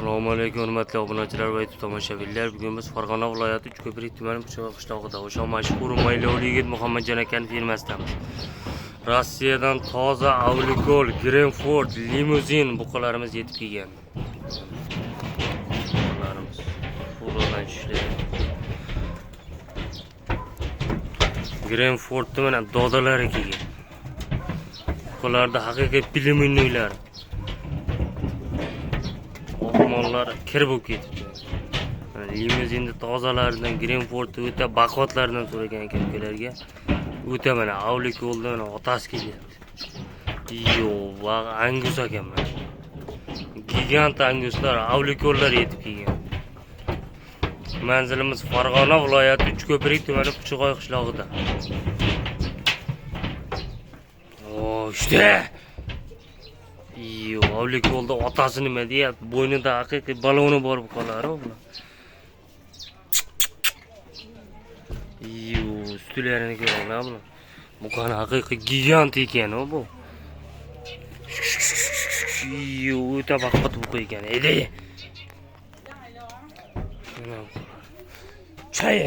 Assalomu alaykum hurmatli obunachilar va YouTube tomoshabinlar. Bugun biz Farg'ona viloyati Uchko'prik tumani Puchqo'y qishlog'ida o'sha mashhur maylovli yigit Muhammadjon akaning firmasidamiz. Rossiyadan toza Avlikol, Grenford, limuzin buqalarimiz yetib kelgan. Buqalarimiz furadan tushgan. Grenfordda mana dodalari kelgan. Buqalarda haqiqiy plyuminlar. Mollar kirib ketibdi. Limuzinni tozalaridan Grenford o'ta baquvvatlardan so'ragan ekan ukalarga. O'ta mana Avlikoldan otasi kelyapti. Yo, va Angus akam mana. Gigant Anguslar, Avlikollar yetib kelgan. Manzilimiz Farg'ona viloyati Uchko'prik tumani Puchqo'y qishlog'ida. O, işte. Yo, Avlikolda otasi nima deyapti? Bo'ynida haqiqiy baloni bor buqalar bular. Yo, ustularini ko'ringlar bular. Buqani haqiqiy gigant ekan bu. Yo, o'ta baquvvat buqa ekan. Edi. Chay.